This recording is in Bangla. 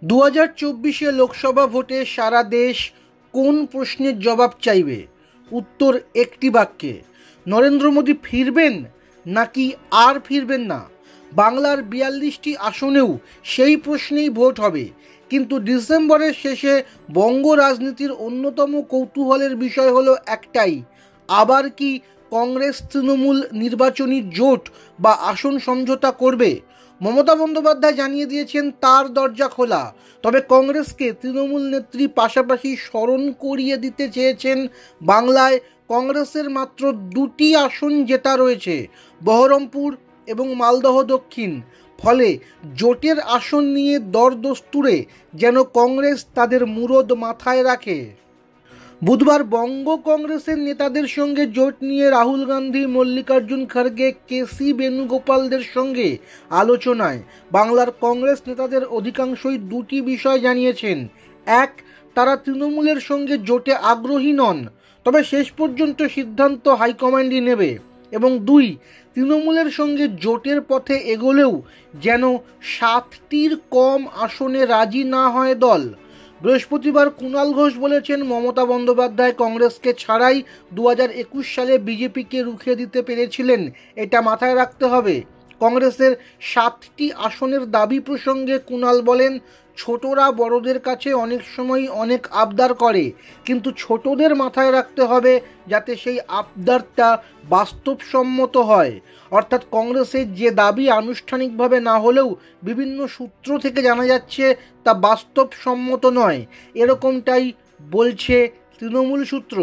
2024 লোকসভা ভোটে সারা দেশ কোন প্রশ্নের জবাব চাইবে? উত্তর একটি বাক্যে, নরেন্দ্র মোদী ফিরবেন নাকি আর ফিরবেন না। বাংলার 42টি আসনেও সেই প্রশ্নেই ভোট হবে। কিন্তু ডিসেম্বরের শেষে বঙ্গ রাজনীতির অন্যতম কৌতূহলের বিষয় হলো একটাই, আবার কি কংগ্রেস তৃণমূল নির্বাচনী জোট বা আসন সমঝোতা করবে? মমতা বন্দ্যোপাধ্যায় জানিয়ে দিয়েছেন তার দরজা খোলা, তবে কংগ্রেসকে তৃণমূল নেত্রী পাশাপাশি স্মরণ করিয়ে দিতে চেয়েছেন বাংলায় কংগ্রেসের মাত্র 2টি আসন জেতা রয়েছে, বহরমপুর এবং মালদহ দক্ষিণ। ফলে জোটের আসন নিয়ে দরদস্তুরে যেন কংগ্রেস তাদের মুরদ মাথায় রাখে। বুধবার বঙ্গ কংগ্রেসের নেতাদের সঙ্গে জোট নিয়ে রাহুল গান্ধী, মল্লিকার্জুন খড়গে, কেসি বেণুগোপালদের সঙ্গে আলোচনায় বাংলার কংগ্রেস নেতাদের অধিকাংশই 2টি বিষয় জানিয়েছেন। এক, তারা তৃণমূলের সঙ্গে জোটে আগ্রহী নন, তবে শেষ পর্যন্ত সিদ্ধান্ত হাইকমান্ডই নেবে। এবং 2, তৃণমূলের সঙ্গে জোটের পথে এগোলেও যেন 7টির কম আসনে রাজি না হয় দল। বৃহস্পতিবার কুণাল ঘোষ বলেছেন, মমতা বন্দ্যোপাধ্যায় কংগ্রেসকে ছাড়াই 2021 সালে বিজেপিকে রুখে দিতে পেরেছিলেন, এটা মাথায় রাখতে হবে। কংগ্রেসের 7টি আসনের দাবি প্রসঙ্গে কুণাল বলেন, ছোটরা বড়দের কাছে অনেক সময় অনেক আবদার করে, কিন্তু ছোটদের মাথায় রাখতে হবে যাতে সেই আবদারটা বাস্তবসম্মত হয়। অর্থাৎ কংগ্রেসের যে দাবি আনুষ্ঠানিকভাবে না হলেও বিভিন্ন সূত্র থেকে জানা যাচ্ছে তা বাস্তবসম্মত নয়, এরকমটাই বলছে তৃণমূল সূত্র।